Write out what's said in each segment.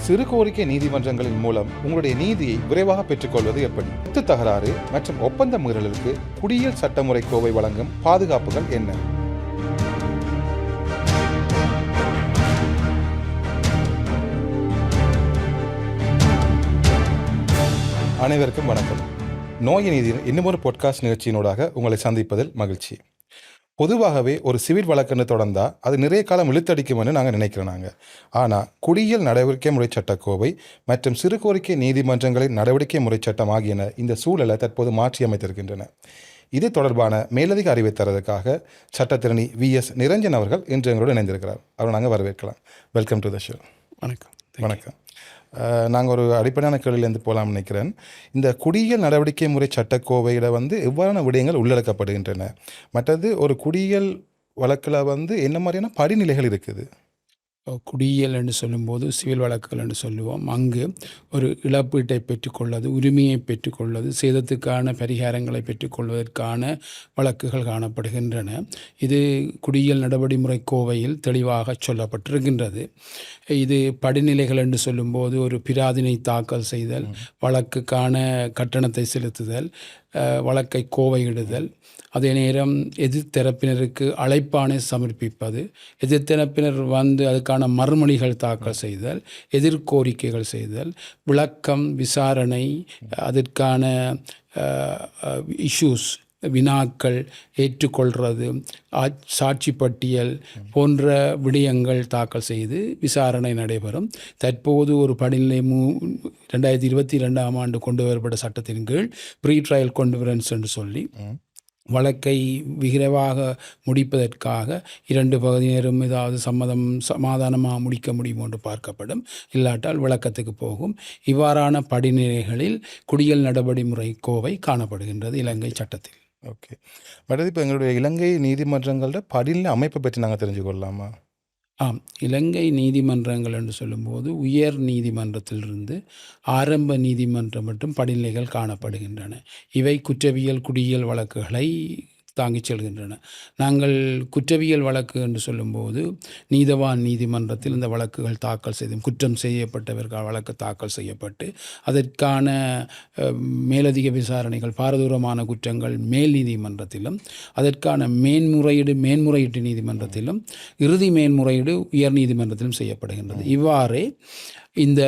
சிறு கோரிக்கை நீதிமன்றங்களின் மூலம் உங்களுடைய நீதியை விரைவாக பெற்றுக்கொள்வது எப்படி? சொத்து தகராறு மற்றும் ஒப்பந்த மீறலுக்கு குடியியல் சட்டமுறை கோவை வழங்கும் பாதுகாப்புகள் என்ன? அனைவருக்கும் வணக்கம். நோய் நீதி இன்னும் ஒரு பாட்காஸ்ட் நிகழ்ச்சியினூடாக உங்களை சந்திப்பதில் மகிழ்ச்சி. பொதுவாகவே ஒரு சிவில் வழக்குன்னு தொடர்ந்தால் அது நிறைய காலம் இழுத்தடிக்கும்னு நாங்கள் நினைக்கிறோம். ஆனால் குடியியல் நடவடிக்கை முறை சட்டக்கோவை மற்றும் சிறு கோரிக்கை நீதிமன்றங்களின் நடவடிக்கை முறை சட்டம் ஆகியன இந்த சூழலை தற்போது மாற்றி அமைத்திருக்கின்றன. இது தொடர்பான மேலதிக அறிவை தரதுக்காக சட்டத்திரணி VS நிரஞ்சன் அவர்கள் இன்று எங்களோடு இணைந்திருக்கிறார். அவரை நாங்கள் வரவேற்கலாம். Welcome to the show. வணக்கம். வணக்கம். நாங்கள் ஒரு அடிப்படையான கேள்வியிலேருந்து போகலாம்னு நினைக்கிறேன். இந்த குடியியல் நடவடிக்கை முறை சட்டக்கோவையில் எவ்வாறான விடயங்கள் உள்ளடக்கப்படுகின்றன? மற்றது ஒரு குடியியல் வழக்கில் என்ன மாதிரியான படிநிலைகள் இருக்குது? குடியியல் என்று சொல்லும்போது சிவில் வழக்குகள் என்று சொல்லுவோம். அங்கு ஒரு இழப்பீட்டை பெற்றுக்கொள்வது, உரிமையை பெற்றுக்கொள்வது, சேதத்துக்கான பரிகாரங்களை பெற்றுக்கொள்வதற்கான வழக்குகள் காணப்படுகின்றன. இது குடியியல் நடவடிமுறை கோவையில் தெளிவாக சொல்லப்பட்டிருக்கின்றது. இது படிநிலைகள் என்று சொல்லும்போது ஒரு பிராதினை தாக்கல் செய்தல், வழக்குக்கான கட்டணத்தை செலுத்துதல், வழக்கை கோவையிடுதல், அதே நேரம் எதிர்த்தரப்பினருக்கு அழைப்பானை சமர்ப்பிப்பது, எதிர்த்தரப்பினர் அதுக்கான மறுமொழிகள் தாக்கல் செய்தல், எதிர்கோரிக்கைகள் செய்தல், விளக்கம், விசாரணை, அதற்கான இஷ்யூஸ், வினாக்கள் ஏற்றுக்கொள்வது, சாட்சி பட்டியல் போன்ற விடயங்கள் தாக்கல் செய்து விசாரணை நடைபெறும். தற்போது ஒரு படிநிலை 2022ஆம் ஆண்டு கொண்டு வரப்பட்ட சட்டத்தின் கீழ் ப்ரீ ட்ரையல் கான்ஃபரன்ஸ் என்று சொல்லி வழக்கை விரைவாக முடிப்பதற்காக இரண்டு பகுதியினரும் ஏதாவது சமாதானமாக முடிக்க முடியும் என்று பார்க்கப்படும். இல்லாட்டால் விளக்கத்துக்கு போகும். இவ்வாறான படிநிலைகளில் குடியியல் நடவடிமுறை கோவை காணப்படுகின்றது இலங்கை சட்டத்தில். ஓகே. மற்றது இப்போ எங்களுடைய இலங்கை நீதிமன்றங்களோட படிநிலை அமைப்பை பற்றி நாங்கள் தெரிஞ்சுக்கொள்ளலாமா? இலங்கை நீதிமன்றங்கள் என்று சொல்லும்போது உயர் நீதிமன்றத்திலிருந்து ஆரம்ப நீதிமன்றம் மற்றும் படிநிலைகள் காணப்படுகின்றன. இவை குற்றவியல் குடியியல் வழக்குகளை தாங்கிச் செல்கின்றன. நாங்கள் குற்றவியல் வழக்கு என்று சொல்லும்போது நீதவான் நீதிமன்றத்தில் இந்த வழக்குகள் தாக்கல் செய்து குற்றம் செய்யப்பட்டவர்கள் வழக்கு தாக்கல் செய்யப்பட்டு அதற்கான மேலதிக விசாரணைகள் பாரதூரமான குற்றங்கள் மேல் நீதிமன்றத்திலும், அதற்கான மேன்முறையீட்டு நீதிமன்றத்திலும், இறுதி மேன்முறையீடு உயர் நீதிமன்றத்திலும் செய்யப்படுகின்றது. இவ்வாறே இந்த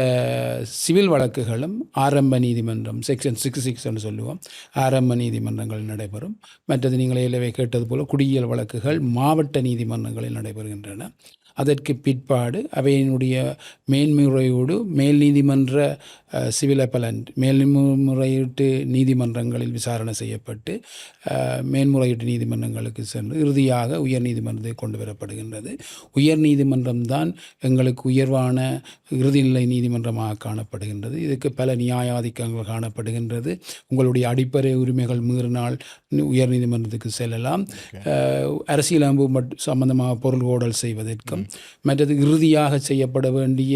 சிவில் வழக்குகளும் ஆரம்ப நீதிமன்றம் செக்ஷன் 66 என்று சொல்லுவோம், ஆரம்ப நீதிமன்றங்கள் நடைபெறும். மற்றது நீங்கள் ஏலவே கேட்டது போல குடியியல் வழக்குகள் மாவட்ட நீதிமன்றங்களில் நடைபெறுகின்றன. அதற்கு பிற்பாடு அவையினுடைய மேன்முறையீடு மேல் நீதிமன்ற சிவில் அப்பலண்ட் மேல்முறையீட்டு நீதிமன்றங்களில் விசாரணை செய்யப்பட்டு மேன்முறையீட்டு நீதிமன்றங்களுக்கு சென்று இறுதியாக உயர் நீதிமன்றத்தை கொண்டு வரப்படுகின்றது. உயர் நீதிமன்றம்தான் எங்களுக்கு உயர்வான இறுதிநிலை நீதிமன்றமாக காணப்படுகின்றது. இதுக்கு பல நியாயாதிக்கங்கள் காணப்படுகின்றது. உங்களுடைய அடிப்படை உரிமைகள் மீறினால் உயர் நீதிமன்றத்துக்கு செல்லலாம். அரசியலமைப்பு சம்பந்தமாக பொருள் கோடல் செய்வதற்கும், மற்றது இறுதியாக செய்யப்பட வேண்டிய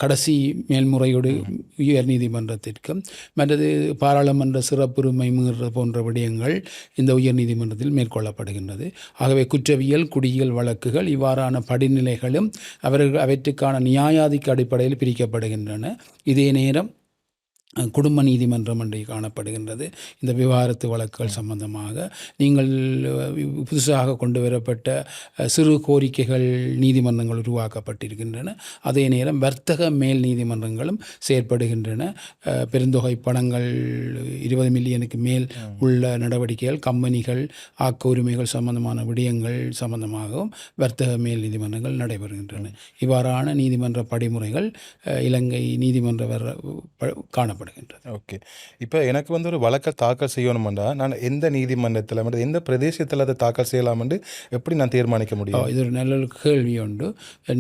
கடைசி மேல்முறையீடு உயர் நீதிமன்றத்திற்கும், மற்றது பாராளுமன்ற சிறப்புரிமை மீறுவது போன்ற விடயங்கள் இந்த உயர் நீதிமன்றத்தில் மேற்கொள்ளப்படுகின்றது. ஆகவே குற்றவியல் குடியியல் வழக்குகள் இவ்வாறான படிநிலைகளும் அவற்றுக்கான நியாயாதிக்க அடிப்படையில் பிரிக்கப்படுகின்றன. இதே நேரம் குடும்ப நீதிமன்றம் என்று காணப்படுகின்றது. இந்த விவாகரத்து வழக்குகள் சம்பந்தமாக நீங்கள் புதுசாக கொண்டு வரப்பட்ட சிறு கோரிக்கைகள் நீதிமன்றங்கள் உருவாக்கப்பட்டிருக்கின்றன. அதே நேரம் வர்த்தக மேல் நீதிமன்றங்களும் செயற்படுகின்றன. பெருந்தொகை பணங்கள் 20 மில்லியனுக்கு மேல் உள்ள நடவடிக்கைகள், கம்பெனிகள், ஆக்க உரிமைகள் சம்பந்தமான விடயங்கள் சம்பந்தமாகவும் வர்த்தக மேல் நீதிமன்றங்கள் நடைபெறுகின்றன. இவ்வாறான நீதிமன்ற படிமுறைகள் இலங்கை நீதிமன்ற காணப்படுகின்றன. ஓகே. இப்போ எனக்கு ஒரு வழக்கை தாக்கல் செய்யணுமெண்டா நான் எந்த நீதிமன்றத்தில் எந்த பிரதேசத்தில் அதை தாக்கல் செய்யலாம்னு எப்படி நான் தீர்மானிக்க முடியும்? இது ஒரு நல்ல கேள்வி உண்டு.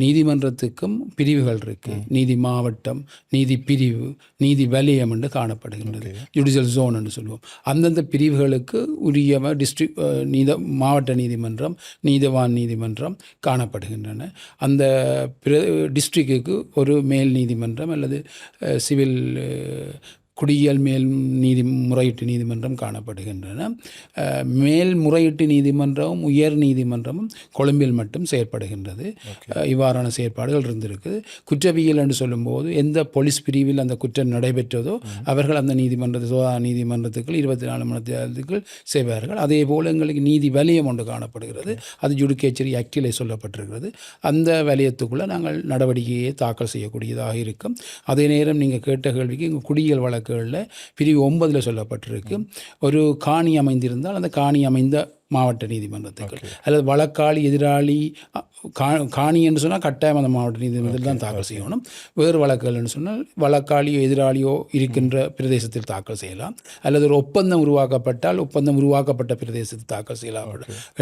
நீதிமன்றத்துக்கும் பிரிவுகள் இருக்கு. நீதி மாவட்டம், நீதி பிரிவு, நீதி வலயம் என்று காணப்படுகின்றது. ஜுடிஷியல் ஜோன் என்று சொல்லுவோம். அந்தந்த பிரிவுகளுக்கு உரிய மாவட்ட நீதிமன்றம், நீதவான் நீதிமன்றம் காணப்படுகின்றன. அந்த டிஸ்ட்ரிக்டுக்கு ஒரு மேல் நீதிமன்றம் அல்லது சிவில் குடியியல் முறையீட்டு நீதிமன்றம் காணப்படுகின்றன. மேல்முறையீட்டு நீதிமன்றமும் உயர் நீதிமன்றமும் கொழும்பில் மட்டும் செயற்படுகின்றது. இவ்வாறான செயற்பாடுகள் இருந்திருக்கு. குற்றவியல் என்று சொல்லும்போது எந்த போலீஸ் பிரிவில் அந்த குற்றம் நடைபெற்றதோ அவர்கள் அந்த நீதிமன்றத்துக்கு 24 மணி நேரத்துக்குள் செய்வார்கள். அதே போல் எங்களுக்கு நீதி வலயம் ஒன்று காணப்படுகிறது. அது ஜுடிகேச்சரி ஆக்டிலே சொல்லப்பட்டிருக்கிறது. அந்த வலயத்துக்குள்ளே நாங்கள் நடவடிக்கையை தாக்கல் செய்யக்கூடியதாக இருக்கும். அதே நேரம் நீங்கள் கேட்ட கேள்விக்கு இங்கே குடியியல் வழக்குகளில் பிரிவு 9 சொல்லப்பட்டிருக்கு. ஒரு காணி அமைந்திருந்தால் அந்த காணி அமைந்த மாவட்ட நீதிமன்றத்துக்கு அல்லது வழக்காளி எதிராளி காணி என்று சொன்னால் கட்டாயம் அந்த மாவட்ட நீதிமன்றத்தில் தான் தாக்கல் செய்யணும். வேறு வழக்குகள் என்று சொன்னால் வழக்காளியோ எதிராளியோ இருக்கின்ற பிரதேசத்தில் தாக்கல் செய்யலாம். அல்லது ஒரு ஒப்பந்தம் உருவாக்கப்பட்டால் ஒப்பந்தம் உருவாக்கப்பட்ட பிரதேசத்தில் தாக்கல் செய்யலாம்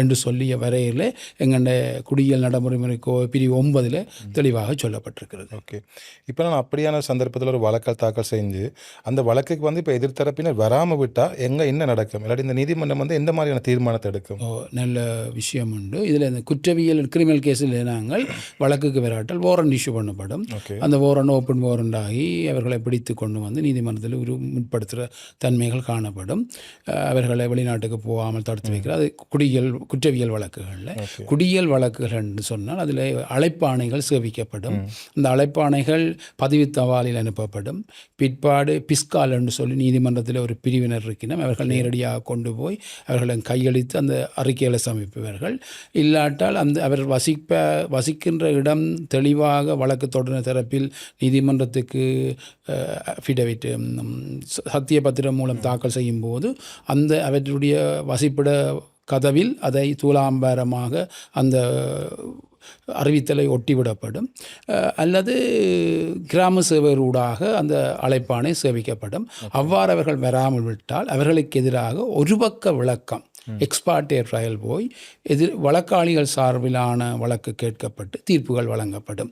என்று சொல்லிய வரையில் எங்களுடைய குடியியல் நடைமுறை பிரிவு 9 தெளிவாக சொல்லப்பட்டிருக்கிறது. ஓகே, இப்போ நான் அப்படியான சந்தர்ப்பத்தில் ஒரு வழக்கல் தாக்கல் செஞ்சு அந்த வழக்குக்கு இப்போ எதிர்த்தரப்பினர் வராமல் விட்டால் என்ன நடக்கும்? இல்லாட்டி இந்த நீதிமன்றம் எந்த மாதிரியான தீர்மானத்தை எடுக்கும்? நல்ல விஷயம் உண்டு. இதில் இந்த குற்றவியல் கிரிமினல் கேஸில் நாங்கள் வழக்குக்கு வராட்டால் வாரண்ட் இஷ்யூ பண்ணப்படும். அந்த வாரண்ட் ஓப்பன் வாரண்ட் ஆகி அவர்களை பிடித்து கொண்டு வந்து நீதிமன்றத்தில் முற்படுத்துகிற தன்மைகள் காணப்படும். அவர்களை வெளிநாட்டுக்கு போகாமல் தடுத்து வைக்கிற அது குற்றவியல் வழக்குகளில். குடியியல் வழக்குகள் என்று சொன்னால் அதில் அழைப்பாணைகள் சேவிக்கப்படும். அந்த அழைப்பாணைகள் பதிவு தபாலில் அனுப்பப்படும். பிற்பாடு பிஸ்கால் என்று சொல்லி நீதிமன்றத்தில் ஒரு பிரிவினர் இருக்கிறோம். அவர்கள் நேரடியாக கொண்டு போய் அவர்களை கையளித்து அந்த அறிக்கைகளை சமர்ப்பிப்பார்கள். இல்லாட்டால் அவர் வசிக்கின்ற இடம் தெளிவாக வழக்கு தொடர்ந்த தரப்பில் நீதிமன்றத்துக்கு அஃபிடவிட் சத்தியபத்திரம் மூலம் தாக்கல் செய்யும் போது அந்த அவற்றுடைய வசிப்பிட கதவில் அதை தூளாம்பாரமாக அந்த அறிவித்தலை ஒட்டிவிடப்படும். அல்லது கிராம சேவையூடாக அந்த அழைப்பாணை சேவிக்கப்படும். அவ்வாறு அவர்கள் வராமல் விட்டால் அவர்களுக்கு எதிராக ஒரு பக்க விளக்கம் எக்ஸ்பார்ட்டே ட்ரையல் போய் வழக்காளிகள் சார்பிலான வழக்கு கேட்கப்பட்டு தீர்ப்புகள் வழங்கப்படும்.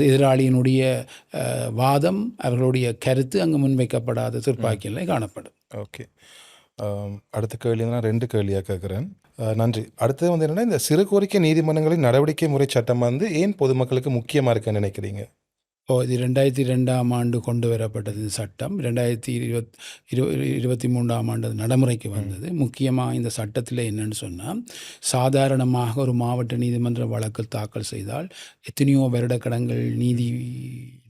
எதிராளியினுடைய வாதம் அவர்களுடைய கருத்து அங்கு முன்வைக்கப்படாத துப்பாக்கியில் காணப்படும். ஓகே, அடுத்த கேள்வி நான் 2 கேள்வியாக கேட்குறேன். நன்றி. அடுத்தது என்னென்னா, இந்த சிறு கோரிக்கை நீதிமன்றங்களின் நடவடிக்கை முறை சட்டம் ஏன் பொதுமக்களுக்கு முக்கியமாக இருக்குன்னு நினைக்கிறீங்க? இது 2002ஆம் ஆண்டு கொண்டு வரப்பட்டது. இந்த சட்டம் 2023ஆம் ஆண்டு நடைமுறைக்கு வந்தது. முக்கியமாக இந்த சட்டத்தில் என்னென்னு சொன்னால், சாதாரணமாக ஒரு மாவட்ட நீதிமன்ற வழக்கு தாக்கல் செய்தால் எத்தனையோ வருடக்கடங்கள்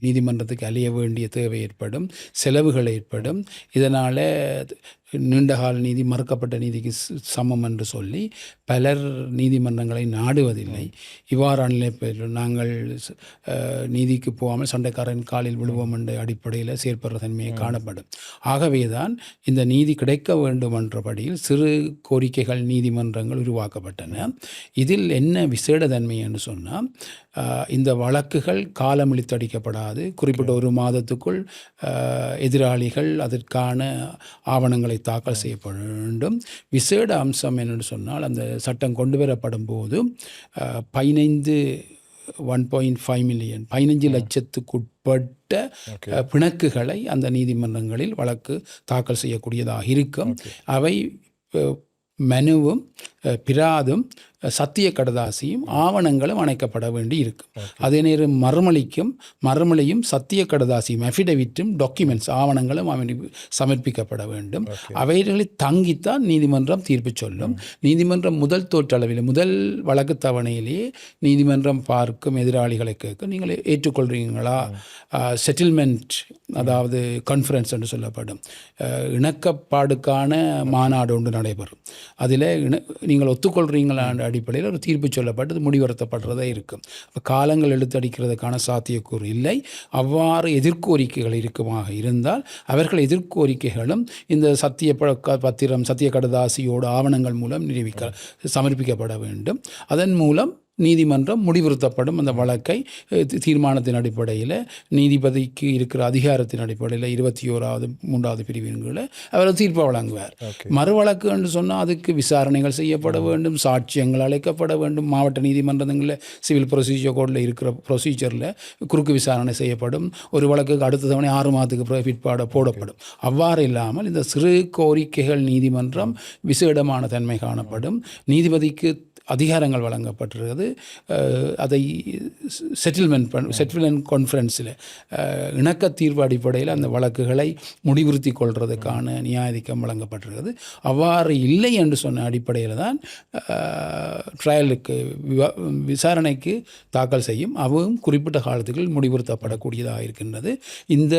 நீதிமன்றத்துக்கு அலைய வேண்டிய தேவை ஏற்படும், செலவுகள் ஏற்படும். இதனால் நீண்டகால நீதி மறுக்கப்பட்ட நீதிக்கு சமம் என்று சொல்லி பலர் நீதிமன்றங்களை நாடுவதில்லை. இவ்வாறான நிலையில் நாங்கள் நீதிக்கு போகாமல் சண்டைக்காரன் காலில் விழுவோம் என்ற அடிப்படையில் செயற்படுற தன்மையை காணப்படும். ஆகவே தான் இந்த நீதி கிடைக்க வேண்டும் என்றபடியில் சிறு கோரிக்கைகள் நீதிமன்றங்கள் உருவாக்கப்பட்டன. இதில் என்ன விசேட தன்மை என்று சொன்னால், இந்த வழக்குகள் காலம் இழுத்தடிக்கப்படாது. குறிப்பிட்ட ஒரு மாதத்துக்குள் எதிராளிகள் அதற்கான ஆவணங்களை தாக்கல் செய்யப்பட வேண்டும். விசேட அம்சம் என்னென்னு சொன்னால், அந்த சட்டம் கொண்டு வரப்படும் போது 1.5 மில்லியன் 15 லட்சத்துக்குட்பட்ட பிணக்குகளை அந்த நீதிமன்றங்களில் வழக்கு தாக்கல் செய்யக்கூடியதாக இருக்கும். அவை மனுவும் பிராதும் சத்திய கடதாசியும் ஆவணங்களும் அணைக்கப்பட வேண்டி இருக்கும். அதே நேரம் மறுமொழியும் சத்திய கடதாசியும் அஃபிடவிட்டும் டாக்குமெண்ட்ஸ் ஆவணங்களும் சமர்ப்பிக்கப்பட வேண்டும். அவைகளை தங்கித்தான் நீதிமன்றம் தீர்ப்பு சொல்லும். நீதிமன்றம் முதல் தோற்றளவில் முதல் வழக்கு தவணையிலேயே நீதிமன்றம் பார்க்கும் எதிராளிகளை கேட்க நீங்கள் ஏற்றுக்கொள்கிறீங்களா, செட்டில்மெண்ட் அதாவது கான்ஃபரன்ஸ் என்று சொல்லப்படும் இணக்கப்பாடுக்கான மாநாடு ஒன்று நடைபெறும். அதில் நீங்கள் ஒத்துக்கொள்கிறீங்களான்ற அடிப்படையில் ஒரு தீர்ப்பு சொல்லப்பட்டு முடிவெடுத்தப்படுறதே இருக்கும். காலங்கள் இழுத்தடிக்கிறதுக்கான சாத்தியக்கூறு இல்லை. அவ்வாறு எதிர்கோரிக்கைகள் இருக்குமாக இருந்தால் அவர்கள் எதிர்கோரிக்கைகளும் இந்த சத்திய கடதாசியோடு ஆவணங்கள் மூலம் சமர்ப்பிக்கப்பட வேண்டும். அதன் மூலம் நீதிமன்றம் முடிவுறுத்தப்படும். அந்த வழக்கை தீர்மானத்தின் அடிப்படையில் நீதிபதிக்கு இருக்கிற அதிகாரத்தின் அடிப்படையில் 21வது 3வது பிரிவின் கீழ் அவர் தீர்ப்பை வழங்குவார். மறு வழக்கு என்று சொன்னால் அதுக்கு விசாரணைகள் செய்யப்பட வேண்டும், சாட்சியங்கள் அழைக்கப்பட வேண்டும். மாவட்ட நீதிமன்றங்களில் சிவில் ப்ரொசீஜர் கோடில் இருக்கிற ப்ரொசீஜரில் குறுக்கு விசாரணை செய்யப்படும். ஒரு வழக்குக்கு அடுத்த தவணை 6 மாதத்துக்கு பிற்பாடு போடப்படும். அவ்வாறு இல்லாமல் இந்த சிறு கோரிக்கைகள் நீதிமன்றம் விசேடமான தன்மை காணப்படும். நீதிபதிக்கு அதிகாரங்கள் வழங்கப்பட்டிருக்கிறது. அதை செட்டில்மெண்ட் கான்ஃபரன்ஸில் இணக்க தீர்வு அடிப்படையில் அந்த வழக்குகளை முடிவுறுத்தி கொள்வதற்கான நியாயாதிக்கம் வழங்கப்பட்டிருக்கிறது. அவ்வாறு இல்லை என்று சொன்ன அடிப்படையில் தான் ட்ரையலுக்கு விசாரணைக்கு தாக்கல் செய்யும். அதுவும் குறிப்பிட்ட காலத்துக்குள் முடிவுறுத்தப்படக்கூடியதாக இருக்கின்றது. இந்த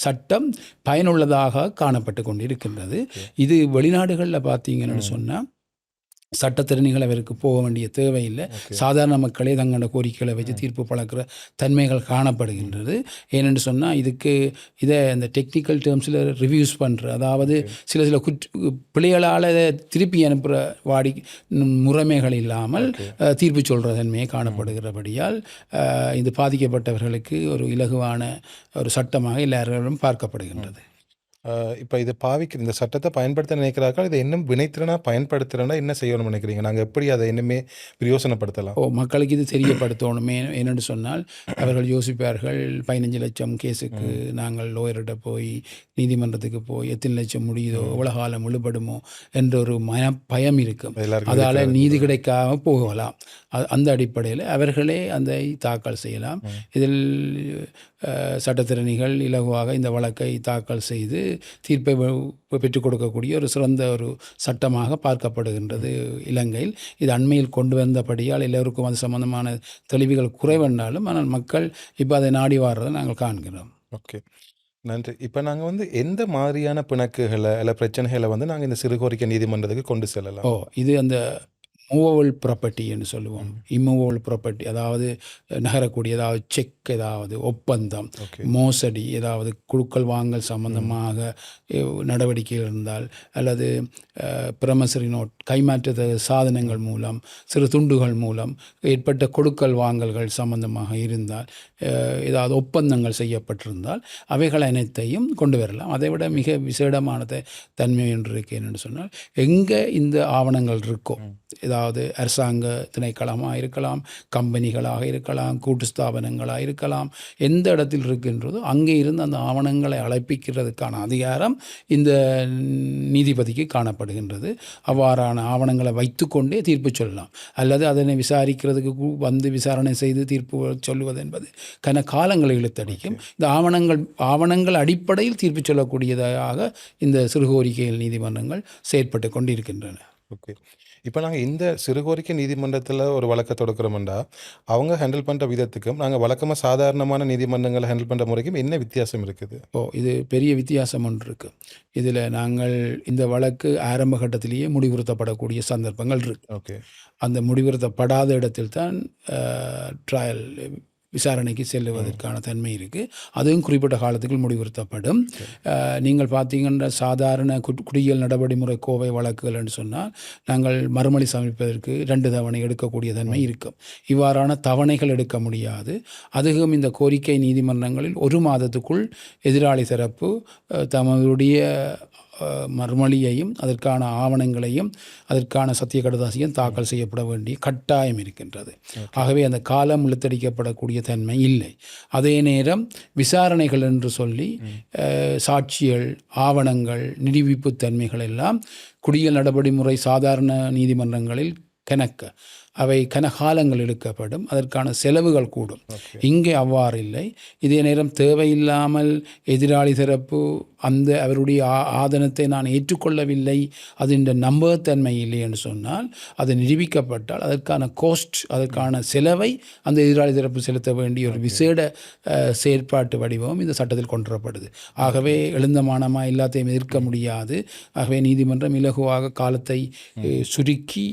சட்டம் பயனுள்ளதாக காணப்பட்டு கொண்டிருக்கின்றது. இது வெளிநாடுகளில் பார்த்தீங்கன்னு சொன்னால் சட்டத்திறனிகள் அவருக்கு போக வேண்டிய தேவையில்லை. சாதாரண மக்களே தங்களோட கோரிக்கைகளை வச்சு தீர்ப்பு பழக்கிற தன்மைகள் காணப்படுகின்றது. ஏனென்று சொன்னால் இதை இந்த டெக்னிக்கல் டேர்ம்ஸில் ரிவ்யூஸ் பண்ணுற, அதாவது சில பிள்ளைகளால் திருப்பி அனுப்புகிற முறைமைகள் இல்லாமல் தீர்ப்பு சொல்கிற தன்மையை காணப்படுகிறபடியால் இது பாதிக்கப்பட்டவர்களுக்கு ஒரு இலகுவான ஒரு சட்டமாக எல்லாரும் பார்க்கப்படுகின்றது. இப்போ இது இந்த சட்டத்தை பயன்படுத்த நினைக்கிறார்கள். இதை இன்னும் வினைத்திறனாக பயன்படுத்துகிறனா என்ன செய்யணும்னு நினைக்கிறீங்க? நாங்கள் எப்படி அதை இன்னுமே பிரயோசனப்படுத்தலாம்? மக்களுக்கு இது தெரியப்படுத்தணுமே. என்னென்னு சொன்னால் அவர்கள் யோசிப்பார்கள், 15 லட்சம் கேஸுக்கு நாங்கள் லோயர்கிட்ட போய் நீதிமன்றத்துக்கு போய் எத்தனை லட்சம் முடியுதோ எவ்வளோ காலம் விழுபடுமோ என்ற ஒரு பயம் இருக்கும். அதால் நீதி கிடைக்காம போகலாம். அந்த அடிப்படையில் அவர்களே அதை தாக்கல் செய்யலாம். இதில் சட்டத்திறனிகள் இலகுவாக இந்த வழக்கை தாக்கல் செய்து தீர்ப்பை பெற்றுக் கொடுக்கக்கூடிய ஒரு சிறந்த ஒரு சட்டமாக பார்க்கப்படுகின்றது இலங்கையில். இது அண்மையில் கொண்டு வந்தபடியால் எல்லோருக்கும் அது சம்பந்தமான தெளிவுகள் குறைவென்றாலும் ஆனால் மக்கள் இப்போ அதை நாடி வாடுறதை நாங்கள் காண்கிறோம். ஓகே, நன்றி. இப்போ நாங்கள் எந்த மாதிரியான பிணக்குகளை இல்லை பிரச்சனைகளை நாங்கள் இந்த சிறுகோரிக்கை நீதிமன்றத்துக்கு கொண்டு செல்லலாம்? இது அந்த மூவபிள் ப்ராப்பர்ட்டி என்று சொல்லுவோம். இம்மூவபிள் ப்ராப்பர்ட்டி, அதாவது நகரக்கூடிய ஏதாவது செக், ஏதாவது ஒப்பந்தம், மோசடி, ஏதாவது குழுக்கள் வாங்கல் சம்பந்தமாக நடவடிக்கை இருந்தால், அல்லது பிரமசரி நோட், கைமாற்ற சாதனங்கள் மூலம், சிறு துண்டுகள் மூலம் ஏற்பட்ட கொடுக்கல் வாங்கல்கள் சம்பந்தமாக இருந்தால், ஏதாவது ஒப்பந்தங்கள் செய்யப்பட்டிருந்தால் அவைகள் அனைத்தையும் கொண்டு வரலாம். அதை விட மிக விசேடமான தன்மை என்று இருக்கேன்னு சொன்னால், எங்கே இந்த ஆவணங்கள் இருக்கோ, ஏதாவது அரசாங்க திணைக்களமாக இருக்கலாம், கம்பெனிகளாக இருக்கலாம், கூட்டு ஸ்தாபனங்களாக இருக்கலாம், எந்த இடத்தில் இருக்கின்றதோ அங்கே இருந்து அந்த ஆவணங்களை அழைப்பிக்கிறதுக்கான அதிகாரம் இந்த நீதிபதிக்கு காணப்படுகின்றது. அவ்வாறான ஆவணங்களை வைத்துக்கொண்டே தீர்ப்பு சொல்லலாம். அல்லது அதனை விசாரிக்கிறதுக்கு விசாரணை செய்து தீர்ப்பு சொல்லுவது என்பது கன காலங்களை இழுத்தடிக்கும். இந்த ஆவணங்கள் அடிப்படையில் தீர்ப்பு சொல்லக்கூடியதாக இந்த சிறுகோரிக்கைகள் நீதிமன்றங்கள் செயற்பட்டு கொண்டிருக்கின்றன. ஓகே, இப்போ நாங்கள் இந்த சிறுகோரிக்கை நீதிமன்றத்தில் ஒரு வழக்கை தொடுக்கிறோம்டா அவங்க ஹேண்டில் பண்ணுற விதத்துக்கும் நாங்கள் வழக்கமாக சாதாரணமான நீதிமன்றங்களை ஹேண்டில் பண்ணுற முறைக்கும் என்ன வித்தியாசம் இருக்குது? இது பெரிய வித்தியாசம் ஒன்று இருக்குது. இதில் நாங்கள் இந்த வழக்கு ஆரம்ப கட்டத்திலேயே முடிவுறுத்தப்படக்கூடிய சந்தர்ப்பங்கள் இருக்குது. ஓகே, அந்த முடிவுறுத்தப்படாத இடத்தில் தான் ட்ரையல் விசாரணைக்கு செல்லுவதற்கான தன்மை இருக்குது. அதுவும் குறிப்பிட்ட காலத்துக்குள் முடிவுறுத்தப்படும். நீங்கள் பார்த்தீங்கன்னா சாதாரண குடியியல் நடவடிமுறை கோவை வழக்குகள் என்று சொன்னால் நாங்கள் மறுமொழி சமைப்பதற்கு 2 தவணை எடுக்கக்கூடிய தன்மை இருக்கும். இவ்வாறான தவணைகள் எடுக்க முடியாது. அதுவும் இந்த கோரிக்கை நீதிமன்றங்களில் 1 மாதத்துக்குள் எதிராளி தரப்பு தமதுடைய மறுமொழியையும் அதற்கான ஆவணங்களையும் அதற்கான சத்திய கடுதாசியும் தாக்கல் செய்யப்பட வேண்டிய கட்டாயம் இருக்கின்றது. ஆகவே அந்த காலம் இழுத்தடிக்கப்படக்கூடிய தன்மை இல்லை. அதே நேரம் விசாரணைகள் என்று சொல்லி சாட்சிகள், ஆவணங்கள், நிரூபிப்பு தன்மைகள் எல்லாம் குடியியல் நடவடிமுறை சாதாரண நீதிமன்றங்களில் அவை கனகாலங்கள் எடுக்கப்படும். அதற்கான செலவுகள் கூடும். இங்கே அவ்வாறு இல்லை. இதே நேரம் தேவையில்லாமல் எதிராளி தரப்பு அவருடைய ஆதனத்தை நான் ஏற்றுக்கொள்ளவில்லை, அது இந்த நம்பகத்தன்மை இல்லை என்று சொன்னால் அது நிரூபிக்கப்பட்டால் அதற்கான கோஸ்ட், அதற்கான செலவை அந்த எதிராளி தரப்பு செலுத்த வேண்டிய ஒரு விசேட செயற்பாட்டு வடிவம் இந்த சட்டத்தில் கொண்டுவரப்படுது. ஆகவே எழுந்தமானமாக எல்லாத்தையும் எதிர்க்க முடியாது. ஆகவே நீதிமன்றம் இலகுவாக காலத்தை சுருக்கி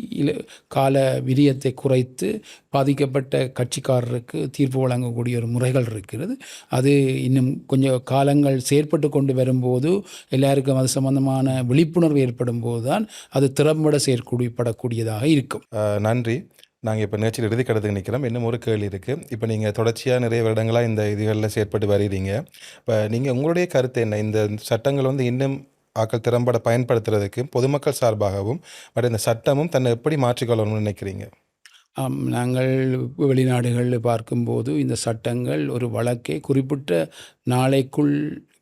கால விரியத்தை குறைத்து பாதிக்கப்பட்ட கட்சிக்காரருக்கு தீர்ப்பு வழங்கக்கூடிய ஒரு முறைகள் இருக்கிறது. அது இன்னும் கொஞ்சம் காலங்கள் செயற்பட்டு கொண்டு வரும்போது எல்லாருக்கும் அது சம்பந்தமான விழிப்புணர்வு ஏற்படும் போது தான் அது திறம்பட செயற்படக்கூடியதாக இருக்கும். நன்றி. நாங்கள் இப்போ நிகழ்ச்சியில் இறுதி கடத்துக்கு நிற்கிறோம். இன்னும் ஒரு கேள்வி இருக்குது. இப்போ நீங்கள் தொடர்ச்சியாக நிறைய வருடங்களாக இந்த இதுகளில் செயற்பட்டு வருகிறீங்க. இப்போ நீங்கள் உங்களுடைய கருத்து என்ன? இந்த சட்டங்கள் இன்னும் ஆக்கள் திறம்பட பயன்படுத்துறதுக்கு பொதுமக்கள் சார்பாகவும் இந்த சட்டமும் தன்னை எப்படி மாற்றிக்கொள்ளணும்னு நினைக்கிறீங்க? நாங்கள் வெளிநாடுகளில் பார்க்கும்போது இந்த சட்டங்கள் ஒரு வழக்கை குறிப்பிட்ட நாளைக்குள்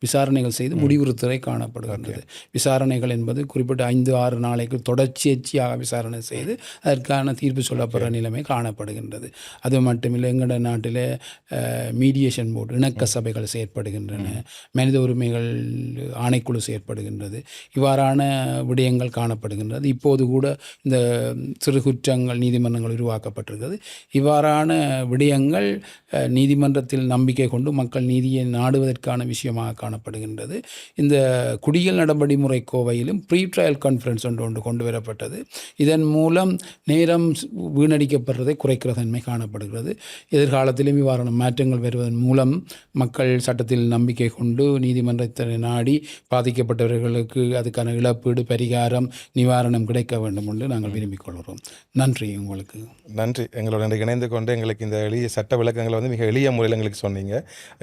விசாரணைகள் செய்து முடிவுறுத்தலை காணப்படுகின்றது. விசாரணைகள் என்பது குறிப்பிட்ட 5-6 நாளைக்கு தொடர்ச்சியாக விசாரணை செய்து அதற்கான தீர்ப்பு சொல்லப்படுற நிலைமை காணப்படுகின்றது. அது மட்டுமில்லை, எங்களோட நாட்டில் மீடியேஷன் போர்டு இணக்க சபைகள் செயற்படுகின்றன, மனித உரிமைகள் ஆணைக்குழு செயற்படுகின்றது. இவ்வாறான விடயங்கள் காணப்படுகின்றது. இப்போது கூட இந்த சிறு குற்றங்கள் நீதிமன்றங்கள் உருவாக்கப்பட்டிருக்கிறது. இவ்வாறான விடயங்கள் நீதிமன்றத்தில் நம்பிக்கை கொண்டு மக்கள் நீதியை நாடுவதற்கான விஷயமாக காணப்படுகின்றது. இந்த குடியியல் நடவடிமுறை கோவையிலும் ப்ரீ ட்ரையல் கான்ஃபரன்ஸ் ஒன்று கொண்டு வரப்பட்டது. இதன் மூலம் நேரம் வீணடிக்கப்படுறதை குறைக்கிற தன்மை காணப்படுகிறது. எதிர்காலத்திலும் இவ்வாறான மாற்றங்கள் வருவதன் மூலம் மக்கள் சட்டத்தில் நம்பிக்கை கொண்டு நீதிமன்றத்தை நாடி பாதிக்கப்பட்டவர்களுக்கு அதுக்கான இழப்பீடு, பரிகாரம், நிவாரணம் கிடைக்க வேண்டும் என்று நாங்கள் விரும்பிக் கொள்கிறோம். நன்றி உங்களுக்கு. நன்றி. எங்களோட இணைந்து கொண்டு எங்களுக்கு இந்த எளிய சட்ட விளக்கங்களை வந்து மிக எளிய முறையில் எங்களுக்கு சொன்னீங்க.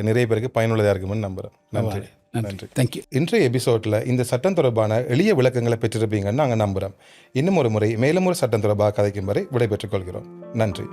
நிறைய பேருக்கு பயனுள்ளதாக இருக்குமென்னு நம்புகிறேன். நன்றி. நன்றி. தேங்க்யூ. இன்றைய எபிசோடில் இந்த சட்டம் தொடர்பான எளிய விளக்கங்களை பெற்றிருப்பீங்கன்னு நாங்கள் நம்புகிறோம். இன்னும் ஒரு முறை மேலும் ஒரு சட்டம் தொடர்பாக கதைக்கும் வரை விடைபெற்றுக் கொள்கிறோம். நன்றி.